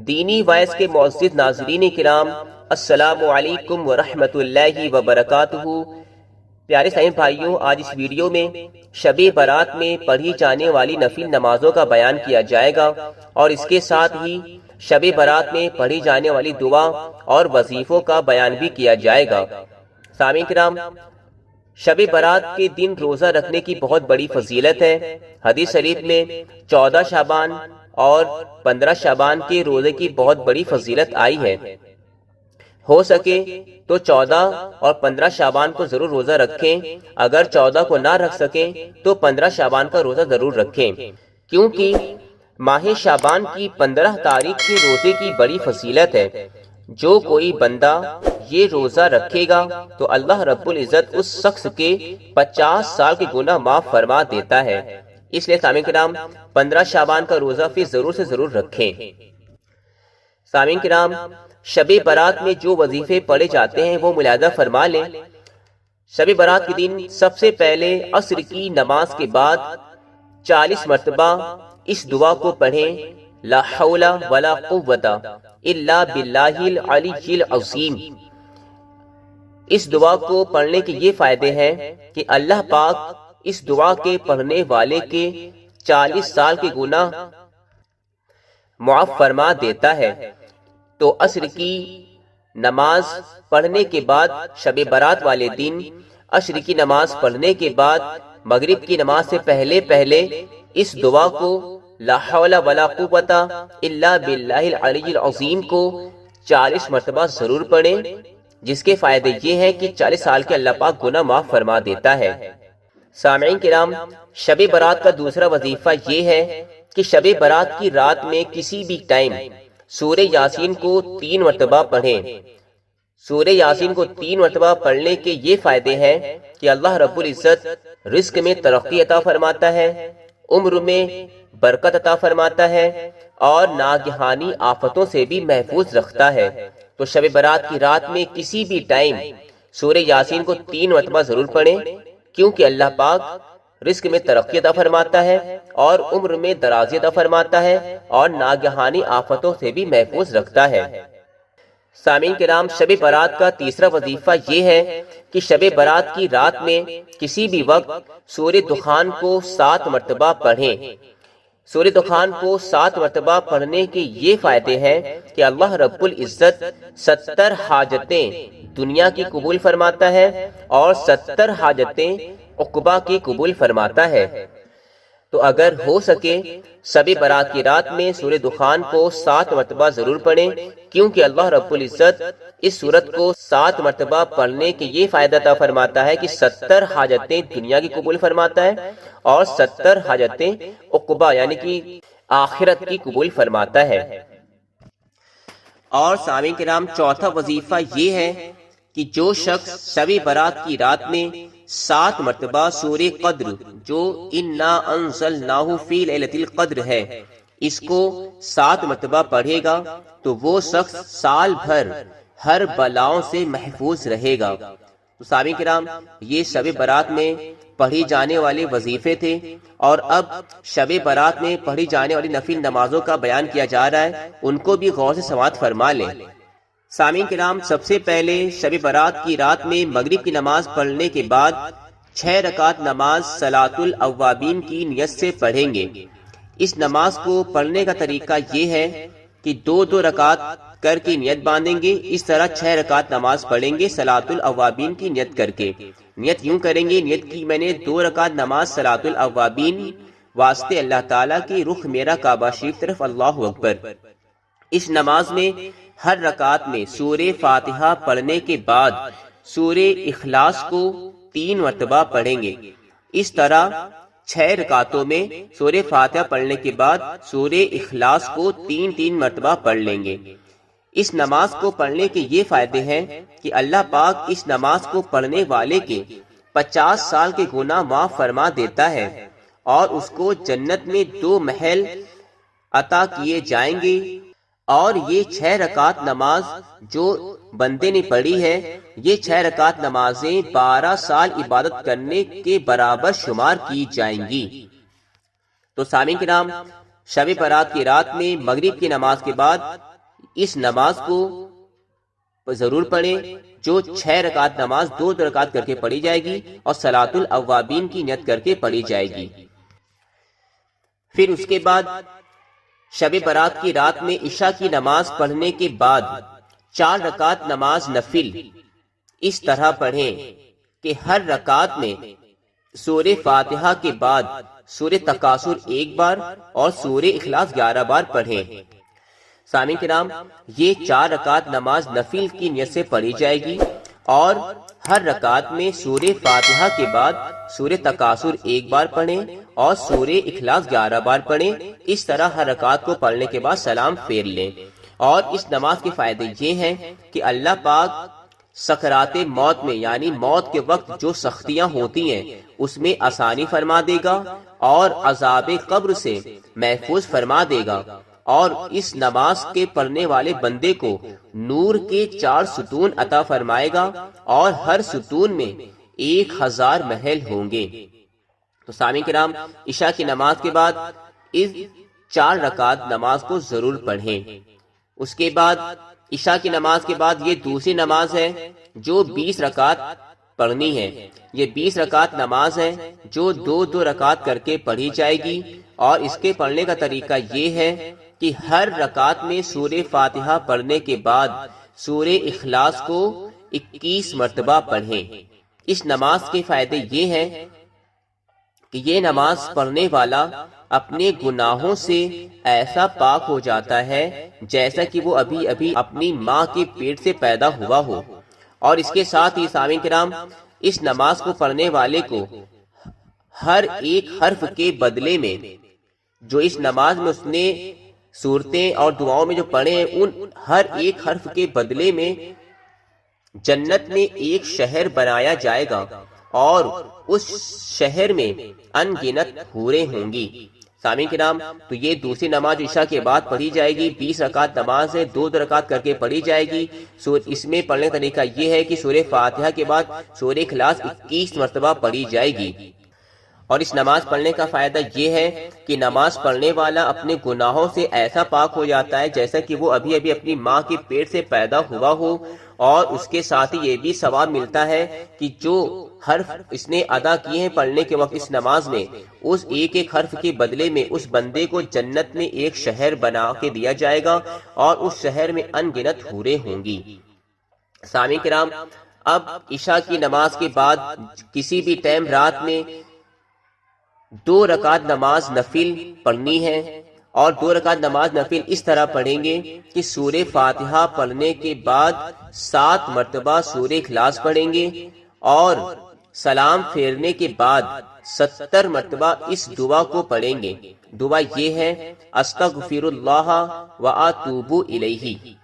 دینی وائس کے معزز ناظرین کرام، السلام علیکم ورحمۃ اللہ وبرکاتہ۔ پیارے سائن بھائیوں، آج اس ویڈیو میں شب برات میں پڑھی جانے والی نفل نمازوں کا بیان کیا جائے گا اور اس کے ساتھ ہی شب برات میں پڑھی جانے والی دعا اور وظیفوں کا بیان بھی کیا جائے گا۔ سامعین کرام، شب برات کے دن روزہ رکھنے کی بہت بڑی فضیلت ہے۔ حدیث شریف میں 14 شعبان اور 15 شعبان کے روزے کی بہت بڑی فضیلت آئی ہے۔ ہو سکے تو 14 اور 15 شعبان کو ضرور روزہ رکھیں، اگر 14 کو نہ رکھ سکیں تو 15 شعبان کا روزہ ضرور رکھیں، کیونکہ ماہ شعبان کی 15 تاریخ کے روزے کی بڑی فضیلت ہے۔ جو کوئی بندہ یہ روزہ رکھے گا تو اللہ رب العزت اس شخص کے 50 سال کے گناہ معاف فرما دیتا ہے۔ اس لیے سامعین کرام، 15 شعبان کا روزہ پھر ضرور سے ضرور رکھیں۔ سامعین کرام، شب برات میں جو وظیفے پڑھے جاتے ہیں وہ ملاحظہ فرما لیں۔ شب برات کے دن سب سے پہلے عصر کی نماز کے بعد 40 مرتبہ اس دعا کو پڑھیں، لا حول ولا قوت الا باللہ العلی العظیم۔ اس دعا کو پڑھنے کے یہ فائدے ہیں کہ اللہ پاک اس دعا کے پڑھنے والے کے 40 سال کے گناہ معاف فرما دیتا ہے۔ تو عصر کی نماز پڑھنے کے بعد شب برات والے دن عصر کی نماز پڑھنے کے بعد مغرب کی نماز سے پہلے اس دعا کو لا حول ولا قوت الا باللہ العلی العظیم کو 40 مرتبہ ضرور پڑھیں، جس کے فائدے یہ ہیں کہ 40 سال کے اللہ پاک گناہ معاف فرما دیتا ہے۔ سامعین کرام، شب برات کا دوسرا وظیفہ یہ ہے کہ شب برات کی رات میں کسی بھی ٹائم سورہ یاسین کو 3 مرتبہ پڑھیں۔ سورہ یاسین کو 3 مرتبہ پڑھنے کے یہ فائدے ہیں کہ اللہ رب العزت رزق میں ترقی عطا فرماتا ہے، عمر میں برکت عطا فرماتا ہے اور ناگہانی آفتوں سے بھی محفوظ رکھتا ہے۔ تو شب برات کی رات میں کسی بھی ٹائم سورہ یاسین کو 3 مرتبہ ضرور پڑھیں، کیونکہ اللہ پاک رزق میں ترقی عطا فرماتا ہے اور عمر میں درازی عطا فرماتا ہے اور ناگہانی آفتوں سے بھی محفوظ رکھتا ہے۔ سامعین کرام، شب برات کا تیسرا وظیفہ یہ ہے کہ شب برات کی رات میں کسی بھی وقت سورہ دخان کو 7 مرتبہ پڑھیں۔ سورہ دخان کو 7 مرتبہ پڑھنے کے یہ فائدے ہیں کہ اللہ رب العزت 70 حاجتیں دنیا کی قبول فرماتا ہے اور 70 حاجتیں عقبہ کی قبول فرماتا ہے۔ تو اگر ہو سکے شب برات کی رات میں سورہ دخان کو 7 مرتبہ ضرور پڑھیں، کیونکہ اللہ رب العزت اس سورت کو 7 مرتبہ پڑھنے کے یہ فائدہ عطا فرماتا ہے کہ 70 حاجتیں دنیا کی قبول فرماتا ہے اور 70 حاجتیں عقبہ یعنی کہ آخرت کی قبول فرماتا ہے۔ اور سامعین کرام، چوتھا وظیفہ یہ ہے کہ جو شخص شب برات کی رات میں 7 مرتبہ سورہ قدر جو انا انزلناہ فی لیلۃ القدر ہے، اس کو 7 مرتبہ پڑھے گا تو وہ شخص سال بھر ہر بلاؤں سے محفوظ رہے گا۔ تو سامعین کرام، یہ شب برات میں پڑھی جانے والے وظیفے تھے، اور اب شب برات میں پڑھی جانے والی نفل نمازوں کا بیان کیا جا رہا ہے، ان کو بھی غور سے سماعت فرما لیں۔ سامعین کرام، سب سے پہلے شب برات کی رات میں مغرب کی نماز پڑھنے کے بعد 6 رکعت نماز صلاۃ الاوابین کی نیت سے پڑھیں گے۔ اس نماز کو پڑھنے کا طریقہ یہ ہے کہ 2 رکعت کر کے نیت باندھیں گے، اس طرح 6 رکعت نماز پڑھیں گے صلاۃ الاوابین کی نیت کر کے۔ نیت یوں کریں گے، نیت کی میں نے 2 رکعت نماز صلاۃ الاوابین واسطے اللہ تعالیٰ کی رخ میرا کعبہ شریف طرف، اللہ اکبر۔ اس نماز میں ہر رکعت میں سورہ فاتحہ پڑھنے کے بعد سورہ اخلاص کو 3 مرتبہ پڑھیں گے۔ اس طرح 6 رکعتوں میں سورہ فاتحہ پڑھنے کے بعد سورہ اخلاص کو 3 مرتبہ پڑھ لیں گے۔ اس نماز کو پڑھنے کے یہ فائدے ہیں کہ اللہ پاک اس نماز کو پڑھنے والے کے 50 سال کے گناہ معاف فرما دیتا ہے اور اس کو جنت میں 2 محل عطا کیے جائیں گے، اور یہ 6 رکعت نماز جو بندے نے پڑھی ہے، یہ 6 رکعت نمازیں 12 سال عبادت کرنے کے برابر شمار کی جائیں گی۔ تو سامعین کرام، شب برات کی رات میں مغرب کی نماز کے بعد اس نماز کو ضرور پڑھیں جو 6 رکعت نماز 2 رکعت کر کے پڑھی جائے گی اور صلاۃ الاوابین کی نیت کر کے پڑھی جائے گی۔ پھر اس کے بعد شب برات کی رات میں عشاء کی نماز پڑھنے کے بعد 4 رکعت نماز نفل اس طرح پڑھیں کہ ہر رکعت میں سورہ فاتحہ کے بعد سورہ تکاثر 1 بار اور سورہ اخلاص 11 بار پڑھیں۔ سامعین کرام، یہ 4 رکعت نماز نفل کی نیت سے پڑھی جائے گی اور ہر رکعت میں سورہ فاتحہ کے بعد سورہ تکاثر 1 بار پڑھیں اور سورہ اخلاص 11 بار پڑھیں۔ اس طرح ہر رکعت کو پڑھنے کے بعد سلام پھیر لیں۔ اور اس نماز کے فائدے یہ ہیں کہ اللہ پاک سکرات موت میں یعنی موت کے وقت جو سختیاں ہوتی ہیں اس میں آسانی فرما دے گا اور عذاب قبر سے محفوظ فرما دے گا، اور اس نماز کے پڑھنے والے بندے کو نور کے 4 ستون عطا فرمائے گا اور ہر ستون میں 1000 محل ہوں گے۔ تو سامعین کرام، عشاء کی نماز کے بعد اس 4 رکعت نماز کو ضرور پڑھیں۔ اس کے بعد عشاء کی نماز کے بعد یہ دوسری نماز ہے جو 20 رکعت پڑھنی ہے۔ یہ 20 رکعت نماز ہے جو 2 رکعت کر کے پڑھی جائے گی، اور اس کے پڑھنے کا طریقہ یہ ہے کہ ہر رکعت میں سورہ فاتحہ پڑھنے کے بعد سورہ اخلاص کو 21 مرتبہ پڑھیں۔ اس نماز کے فائدے یہ ہیں کہ یہ نماز پڑھنے والا اپنے گناہوں سے ایسا پاک ہو جاتا ہے جیسا کہ وہ ابھی ابھی اپنی ماں کے پیٹ سے پیدا ہوا ہو۔ اور اس کے ساتھ ہی سامعین کرام، اس نماز کو پڑھنے والے کو ہر ایک حرف کے بدلے میں جو اس نماز میں اس نے سورتیں اور دعاؤں میں جو پڑھے ہیں ان ہر ایک حرف کے بدلے میں جنت میں ایک شہر بنایا جائے گا، اور اس شہر میں ان گنت حوریں ہوں گی۔ سامعین کرام، تو یہ دوسری نماز عشاء کے بعد پڑھی جائے گی۔ 20 رکعت نماز ہے، 2 رکعت کر کے پڑھی جائے گی۔ اس میں پڑھنے کا طریقہ یہ ہے کہ سورہ فاتحہ کے بعد سورہ اخلاص 21 مرتبہ پڑھی جائے گی۔ اور اس نماز پڑھنے کا فائدہ یہ ہے کہ نماز پڑھنے والا اپنے گناہوں سے ایسا پاک ہو جاتا ہے جیسا کہ وہ ابھی ابھی اپنی ماں کے پیٹ سے پیدا ہوا ہو، اور اس کے ساتھ ہی یہ بھی ثواب ملتا ہے کہ جو حرف اس نے ادا کیے ہیں پڑھنے کے وقت اس نماز میں، اس ایک ایک حرف کے بدلے میں اس بندے کو جنت میں ایک شہر بنا کے دیا جائے گا، اور اس شہر میں ان گنت حوریں ہوں گی۔ سامعین کرام، اب عشاء کی نماز کے بعد کسی بھی ٹائم رات میں 2 رکعت نماز نفل پڑھنی ہے، اور 2 رکعت نماز نفل اس طرح پڑھیں گے کہ سورہ فاتحہ پڑھنے کے بعد 7 مرتبہ سورہ اخلاص پڑھیں گے، اور سلام پھیرنے کے بعد 70 مرتبہ اس دعا کو پڑھیں گے۔ دعا یہ ہے، استغفر اللہ واتوب الیہ۔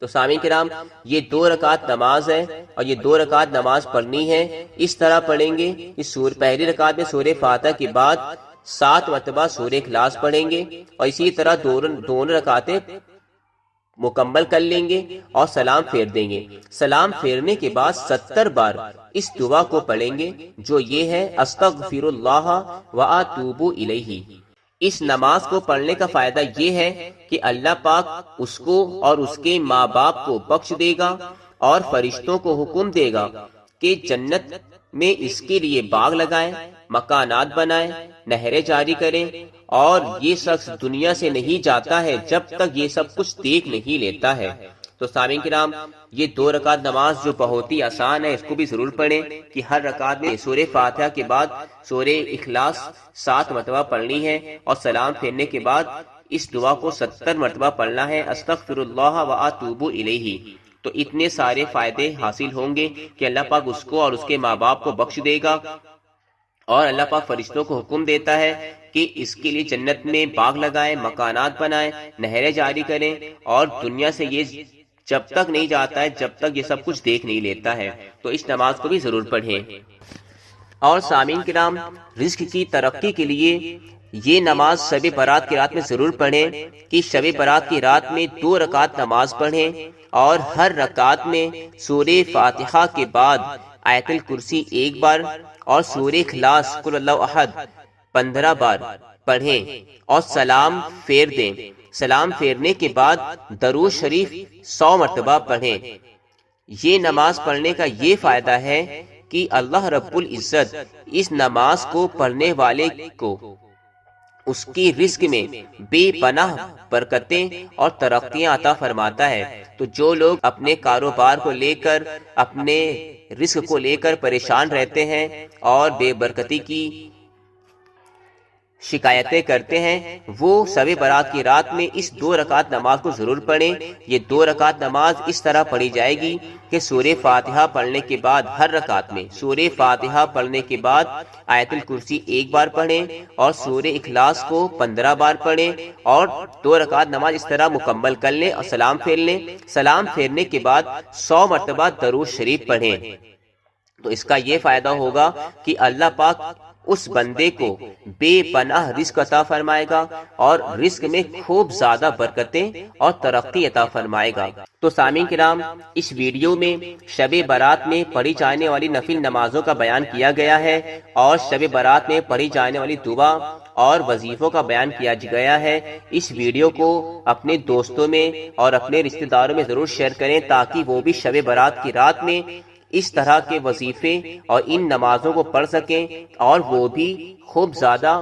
تو سامعین کرام، یہ 2 رکعت نماز ہے، اور یہ 2 رکعت نماز پڑھنی ہے۔ اس طرح پڑھیں گے کہ پہلی رکعت میں سورہ فاتحہ کے بعد 7 مرتبہ سورہ اخلاص پڑھیں گے، اور اسی طرح دونوں رکعتیں مکمل کر لیں گے اور سلام پھیر دیں گے۔ سلام پھیرنے کے بعد 70 بار اس دعا کو پڑھیں گے جو یہ ہے، استغفر اللہ واتوب الیہ۔ اس نماز کو پڑھنے کا فائدہ یہ ہے کہ اللہ پاک اس کو اور اس کے ماں باپ کو بخش دے گا، اور فرشتوں کو حکم دے گا کہ جنت میں اس کے لیے باغ لگائیں، مکانات بنائیں، نہریں جاری کریں، اور یہ شخص دنیا سے نہیں جاتا ہے جب تک یہ سب کچھ دیکھ نہیں لیتا ہے۔ تو سامعین کرام، یہ 2 رکعت نماز جو بہت ہی آسان ہے، اس کو بھی ضرور پڑھیں کہ ہر رکعت میں سورہ فاتحہ کے بعد سورہ اخلاص 7 مرتبہ پڑھنی ہے، اور سلام پھیرنے کے بعد اس دعا کو 70 مرتبہ پڑھنا ہے، استغفر اللہ واتوب الیہ۔ تو اتنے سارے فائدے حاصل ہوں گے کہ اللہ پاک اس کو اور اس کے ماں باپ کو بخش دے گا، اور اللہ پاک فرشتوں کو حکم دیتا ہے کہ اس کے لیے جنت میں باغ لگائیں، مکانات بنائیں، نہریں جاری کریں، اور دنیا سے یہ جب تک نہیں جاتا ہے جب تک یہ سب کچھ دیکھ نہیں لیتا ہے۔ تو اس نماز کو بھی ضرور پڑھیں۔ اور سامعین کرام، رزق کی ترقی کے لیے یہ نماز شب برات کی رات میں ضرور پڑھیں کہ شب برات کی رات میں 2 رکعت نماز پڑھیں، اور ہر رکعت میں سورہ فاتحہ کے بعد آیت الکرسی 1 بار اور سورہ اخلاص قل اللہ احد 15 بار پڑھیں، اور سلام پھیر دیں۔ سلام پھیرنے کے بعد درود شریف 100 مرتبہ پڑھیں۔ یہ نماز پڑھنے کا یہ فائدہ ہے کہ اللہ رب العزت اس نماز کو پڑھنے والے کو اس کی رزق میں بے پناہ برکتیں اور ترقیاں عطا فرماتا ہے۔ تو جو لوگ اپنے کاروبار کو لے کر، اپنے رزق کو لے کر پریشان رہتے ہیں اور بے برکتی کی شکایتیں کرتے ہیں، وہ شب برات کی رات میں اس 2 رکعت نماز کو ضرور پڑھیں۔ یہ 2 رکعت نماز اس طرح پڑھی جائے گی کہ سورہ فاتحہ پڑھنے کے بعد ہر رکعت میں سورہ فاتحہ پڑھنے کے بعد آیت الکرسی 1 بار پڑھیں اور سورہ اخلاص کو 15 بار پڑھیں، اور 2 رکعت نماز اس طرح مکمل کر لیں اور سلام پھیر لیں۔ سلام پھیرنے کے بعد 100 مرتبہ درود شریف پڑھیں۔ تو اس کا یہ فائدہ ہوگا کہ اللہ پاک اس بندے کو بے پناہ رزق عطا فرمائے گا اور رزق میں خوب زیادہ برکتیں اور ترقی عطا فرمائے گا۔ تو سامعین کرام، اس ویڈیو میں شب برات میں پڑھی جانے والی نفل نمازوں کا بیان کیا گیا ہے اور شب برات میں پڑھی جانے والی دعا اور وظیفوں کا بیان کیا گیا ہے۔ اس ویڈیو کو اپنے دوستوں میں اور اپنے رشتہ داروں میں ضرور شیئر کریں تاکہ وہ بھی شب برات کی رات میں اس طرح کے وظیفے اور ان نمازوں کو پڑھ سکیں اور وہ بھی خوب زیادہ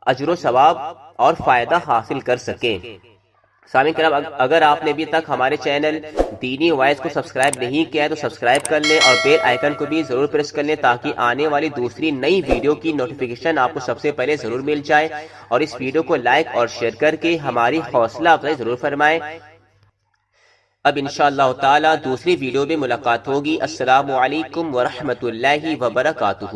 اجر و ثواب اور فائدہ حاصل کر سکیں۔ سامعین کرام، اگر آپ نے ابھی تک ہمارے چینل دینی وائس کو سبسکرائب نہیں کیا ہے تو سبسکرائب کر لیں اور بیل آئیکن کو بھی ضرور پریس کر لیں تاکہ آنے والی دوسری نئی ویڈیو کی نوٹیفیکیشن آپ کو سب سے پہلے ضرور مل جائے، اور اس ویڈیو کو لائک اور شیئر کر کے ہماری حوصلہ افزائی ضرور فرمائیں۔ اب انشاءاللہ تعالی دوسری ویڈیو میں ملاقات ہوگی۔ السلام علیکم ورحمۃ اللہ وبرکاتہ۔